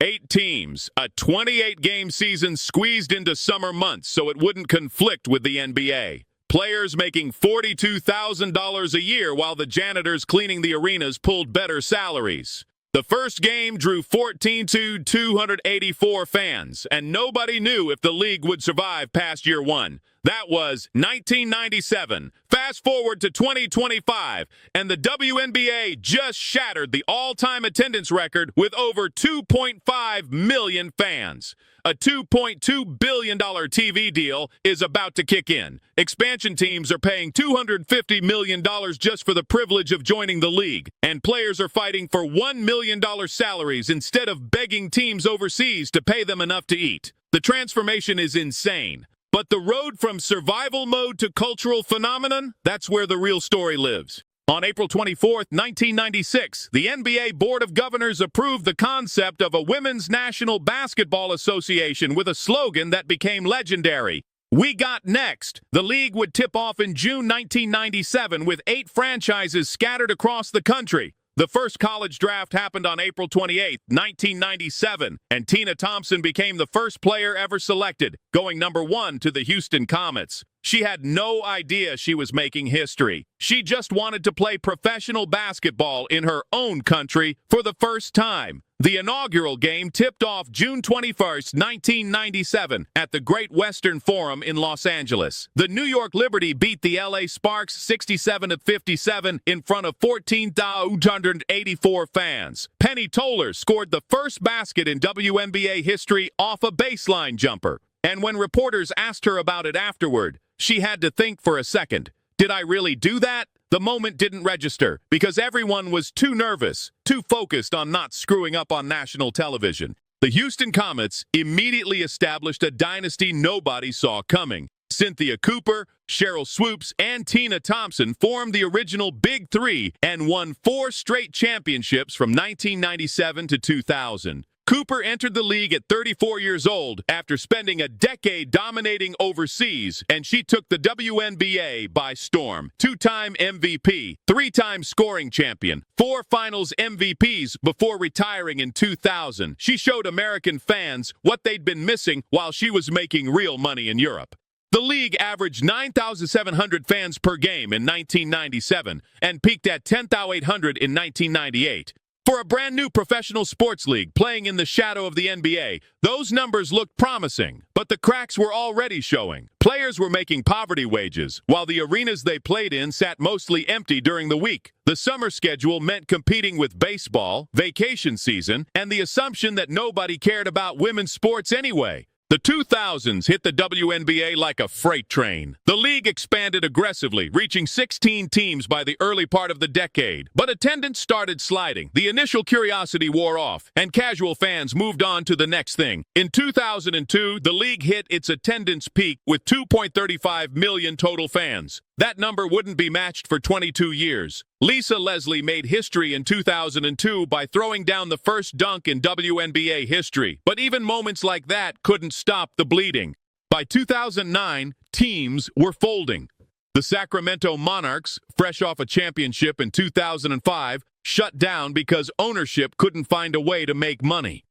8 teams, a 28-game season squeezed into summer months so it wouldn't conflict with the NBA. Players making $42,000 a year while the janitors cleaning the arenas pulled better salaries. The first game drew 14,284 fans, and nobody knew if the league would survive past year one. That was 1997. Fast forward to 2025, and the WNBA just shattered the all-time attendance record with over 2.5 million fans. A $2.2 billion TV deal is about to kick in. Expansion teams are paying $250 million just for the privilege of joining the league, and players are fighting for $1 million salaries instead of begging teams overseas to pay them enough to eat. The transformation is insane. But the road from survival mode to cultural phenomenon, that's where the real story lives. On April 24, 1996, the NBA Board of Governors approved the concept of a Women's National Basketball Association with a slogan that became legendary. "We got next." The league would tip off in June 1997 with 8 franchises scattered across the country. The first college draft happened on April 28, 1997, and Tina Thompson became the first player ever selected, going number 1 to the Houston Comets. She had no idea she was making history. She just wanted to play professional basketball in her own country for the first time. The inaugural game tipped off June 21, 1997, at the Great Western Forum in Los Angeles. The New York Liberty beat the LA Sparks 67-57 in front of 14,284 fans. Penny Toller scored the first basket in WNBA history off a baseline jumper. And when reporters asked her about it afterward, she had to think for a second. Did I really do that? The moment didn't register because everyone was too nervous, too focused on not screwing up on national television. The Houston Comets immediately established a dynasty nobody saw coming. Cynthia Cooper, Cheryl Swoops, and Tina Thompson formed the original Big Three and won 4 straight championships from 1997 to 2000. Cooper entered the league at 34 years old after spending a decade dominating overseas, and she took the WNBA by storm. 2-time MVP, 3-time scoring champion, 4 finals MVPs before retiring in 2000. She showed American fans what they'd been missing while she was making real money in Europe. The league averaged 9,700 fans per game in 1997 and peaked at 10,800 in 1998. For a brand new professional sports league playing in the shadow of the NBA, those numbers looked promising, but the cracks were already showing. Players were making poverty wages, while the arenas they played in sat mostly empty during the week. The summer schedule meant competing with baseball, vacation season, and the assumption that nobody cared about women's sports anyway. The 2000s hit the WNBA like a freight train. The league expanded aggressively, reaching 16 teams by the early part of the decade. But attendance started sliding. The initial curiosity wore off, and casual fans moved on to the next thing. In 2002, the league hit its attendance peak with 2.35 million total fans. That number wouldn't be matched for 22 years. Lisa Leslie made history in 2002 by throwing down the first dunk in WNBA history. But even moments like that couldn't stop the bleeding. By 2009, teams were folding. The Sacramento Monarchs, fresh off a championship in 2005, shut down because ownership couldn't find a way to make money.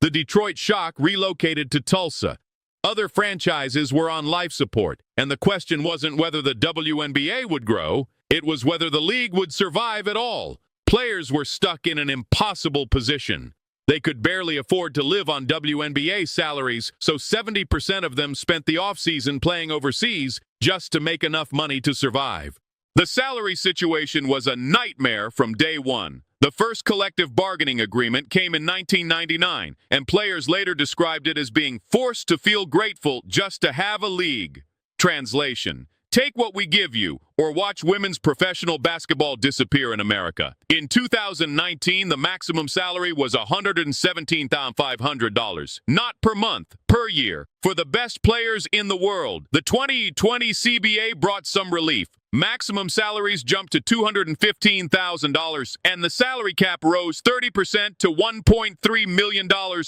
The Detroit Shock relocated to Tulsa. Other franchises were on life support, and the question wasn't whether the WNBA would grow, it was whether the league would survive at all. Players were stuck in an impossible position. They could barely afford to live on WNBA salaries, so 70% of them spent the offseason playing overseas just to make enough money to survive. The salary situation was a nightmare from day one. The first collective bargaining agreement came in 1999, and players later described it as being forced to feel grateful just to have a league. Translation: take what we give you, or watch women's professional basketball disappear in America. In 2019, the maximum salary was $117,500, not per month, per year. For the best players in the world, the 2020 CBA brought some relief. Maximum salaries jumped to $215,000, and the salary cap rose 30% to $1.3 million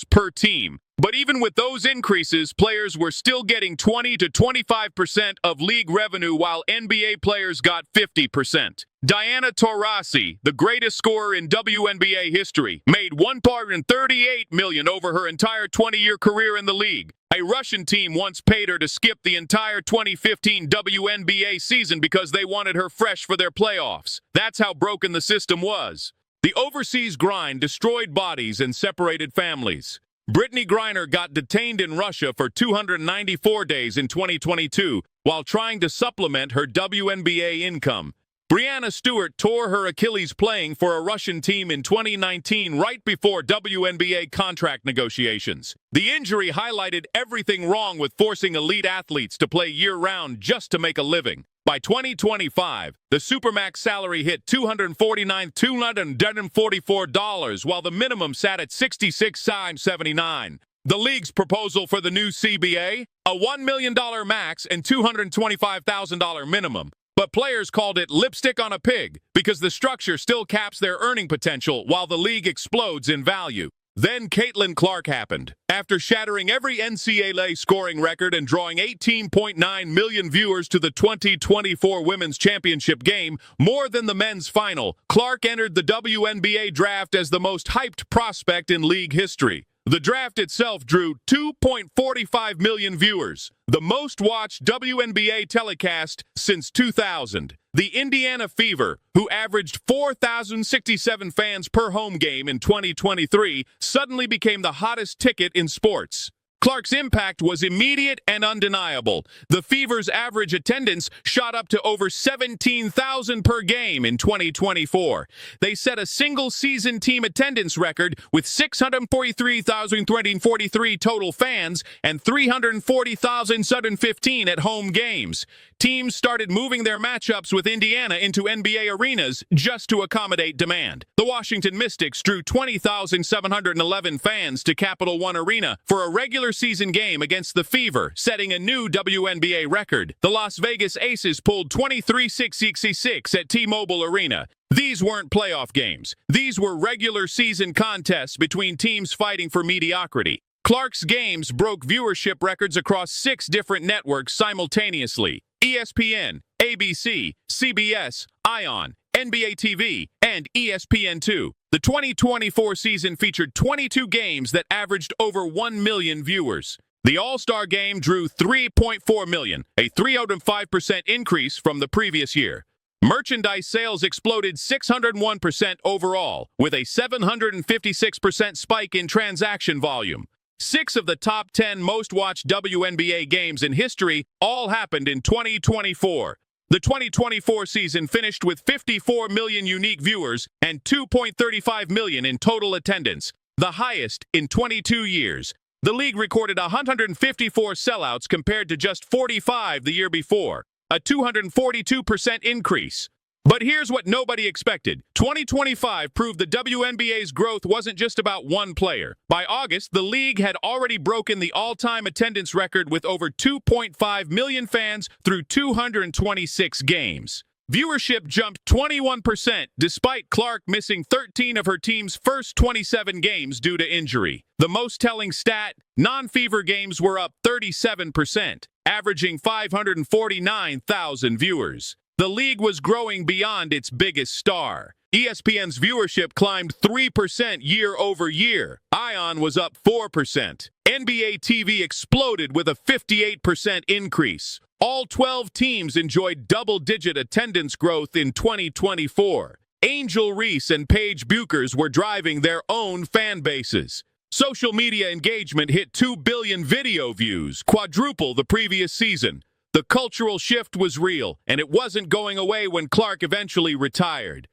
per team. But even with those increases, players were still getting 20 to 25% of league revenue, while NBA players got 50%. Diana Taurasi, the greatest scorer in WNBA history, made $138 million over her entire 20-year career in the league. A Russian team once paid her to skip the entire 2015 WNBA season because they wanted her fresh for their playoffs. That's how broken the system was. The overseas grind destroyed bodies and separated families. Brittany Griner got detained in Russia for 294 days in 2022 while trying to supplement her WNBA income. Breanna Stewart tore her Achilles playing for a Russian team in 2019 right before WNBA contract negotiations. The injury highlighted everything wrong with forcing elite athletes to play year-round just to make a living. By 2025, the Supermax salary hit $244, while the minimum sat at $66.79. The league's proposal for the new CBA? A $1 million max and $225,000 minimum. But players called it lipstick on a pig because the structure still caps their earning potential while the league explodes in value. Then Caitlin Clark happened. After shattering every NCAA scoring record and drawing 18.9 million viewers to the 2024 Women's Championship game, more than the men's final, Clark entered the WNBA draft as the most hyped prospect in league history. The draft itself drew 2.45 million viewers, the most watched WNBA telecast since 2000. The Indiana Fever, who averaged 4,067 fans per home game in 2023, suddenly became the hottest ticket in sports. Clark's impact was immediate and undeniable. The Fever's average attendance shot up to over 17,000 per game in 2024. They set a single-season team attendance record with 643,343 total fans and 340,715 at home games. Teams started moving their matchups with Indiana into NBA arenas just to accommodate demand. The Washington Mystics drew 20,711 fans to Capital One Arena for a regular season game against the Fever, setting a new WNBA record. The Las Vegas Aces pulled 23,666 at T-Mobile Arena. These weren't playoff games. These were regular season contests between teams fighting for mediocrity. Clark's games broke viewership records across 6 different networks simultaneously: ESPN, ABC, CBS, ION, NBA TV, and ESPN2. The 2024 season featured 22 games that averaged over 1 million viewers. The All-Star Game drew 3.4 million, a 305% increase from the previous year. Merchandise sales exploded 601% overall, with a 756% spike in transaction volume. 6 of the top 10 most-watched WNBA games in history all happened in 2024. The 2024 season finished with 54 million unique viewers and 2.35 million in total attendance, the highest in 22 years. The league recorded 154 sellouts compared to just 45 the year before, a 242% increase. But here's what nobody expected. 2025 proved the WNBA's growth wasn't just about one player. By August, the league had already broken the all-time attendance record with over 2.5 million fans through 226 games. Viewership jumped 21% despite Clark missing 13 of her team's first 27 games due to injury. The most telling stat, non-Fever games were up 37%, averaging 549,000 viewers. The league was growing beyond its biggest star. ESPN's viewership climbed 3% year over year. ION was up 4%. NBA TV exploded with a 58% increase. All 12 teams enjoyed double-digit attendance growth in 2024. Angel Reese and Paige Buchers were driving their own fan bases. Social media engagement hit 2 billion video views, quadruple the previous season. The cultural shift was real, and it wasn't going away when Clark eventually retired.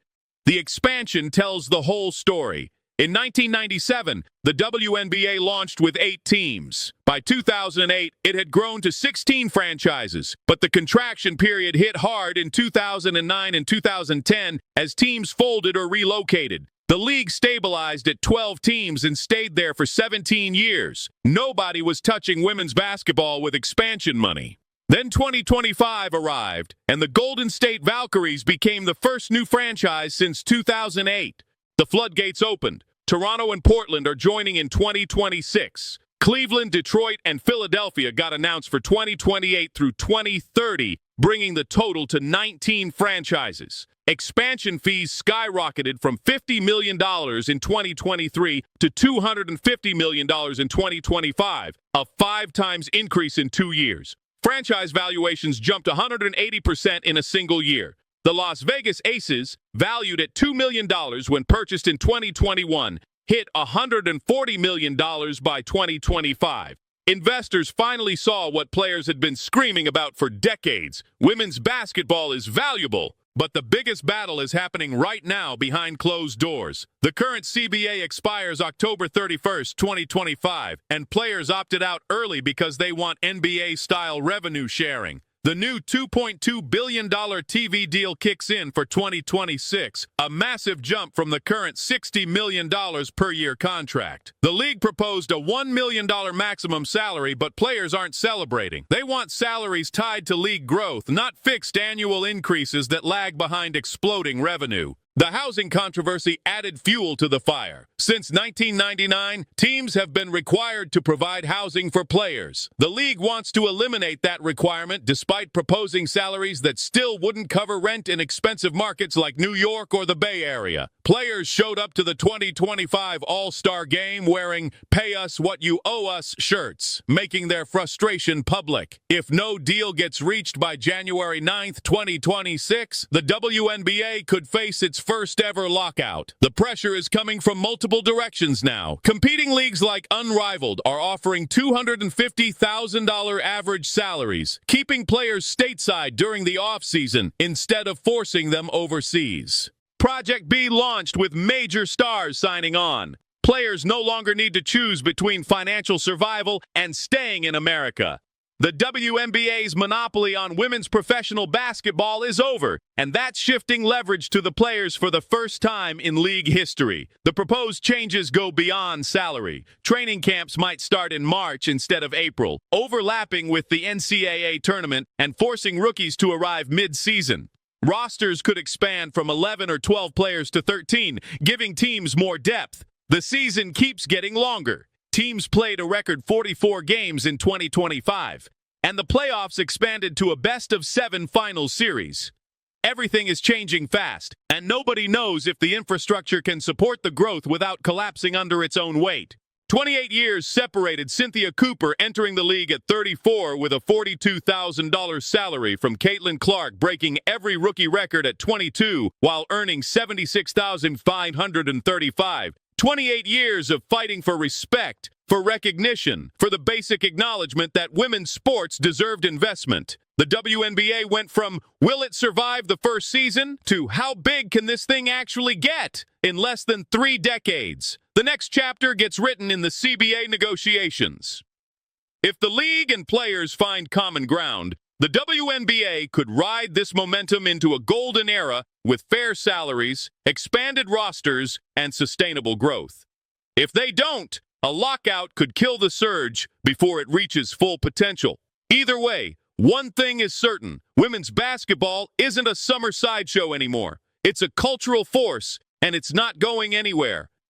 The expansion tells the whole story. In 1997, the WNBA launched with 8 teams. By 2008, it had grown to 16 franchises, but the contraction period hit hard in 2009 and 2010 as teams folded or relocated. The league stabilized at 12 teams and stayed there for 17 years. Nobody was touching women's basketball with expansion money. Then 2025 arrived, and the Golden State Valkyries became the first new franchise since 2008. The floodgates opened. Toronto and Portland are joining in 2026. Cleveland, Detroit, and Philadelphia got announced for 2028 through 2030, bringing the total to 19 franchises. Expansion fees skyrocketed from $50 million in 2023 to $250 million in 2025, a 5-times increase in 2 years. Franchise valuations jumped 180% in a single year. The Las Vegas Aces, valued at $2 million when purchased in 2021, hit $140 million by 2025. Investors finally saw what players had been screaming about for decades. Women's basketball is valuable, but the biggest battle is happening right now behind closed doors. The current CBA expires October 31st, 2025, and players opted out early because they want NBA-style revenue sharing. The new $2.2 billion TV deal kicks in for 2026, a massive jump from the current $60 million per year contract. The league proposed a $1 million maximum salary, but players aren't celebrating. They want salaries tied to league growth, not fixed annual increases that lag behind exploding revenue. The housing controversy added fuel to the fire. Since 1999, teams have been required to provide housing for players. The league wants to eliminate that requirement despite proposing salaries that still wouldn't cover rent in expensive markets like New York or the Bay Area. Players showed up to the 2025 All-Star Game wearing "Pay Us What You Owe Us" shirts, making their frustration public. If no deal gets reached by January 9th, 2026, the WNBA could face its first ever lockout. The pressure is coming from multiple directions now. Competing leagues like Unrivaled are offering $250,000 average salaries, keeping players stateside during the off-season instead of forcing them overseas. Project B launched with major stars signing on. Players no longer need to choose between financial survival and staying in America. The WNBA's monopoly on women's professional basketball is over, and that's shifting leverage to the players for the first time in league history. The proposed changes go beyond salary. Training camps might start in March instead of April, overlapping with the NCAA tournament and forcing rookies to arrive mid-season. Rosters could expand from 11 or 12 players to 13, giving teams more depth. The season keeps getting longer. Teams played a record 44 games in 2025, and the playoffs expanded to a best-of-7 final series. Everything is changing fast, and nobody knows if the infrastructure can support the growth without collapsing under its own weight. 28 years separated Cynthia Cooper entering the league at 34 with a $42,000 salary from Caitlin Clark, breaking every rookie record at 22 while earning $76,535. 28 years of fighting for respect, for recognition, for the basic acknowledgement that women's sports deserved investment. The WNBA went from, will it survive the first season, to how big can this thing actually get in less than 3 decades. The next chapter gets written in the CBA negotiations. If the league and players find common ground, the WNBA could ride this momentum into a golden era with fair salaries, expanded rosters, and sustainable growth. If they don't, a lockout could kill the surge before it reaches full potential. Either way, one thing is certain: women's basketball isn't a summer sideshow anymore. It's a cultural force, and it's not going anywhere.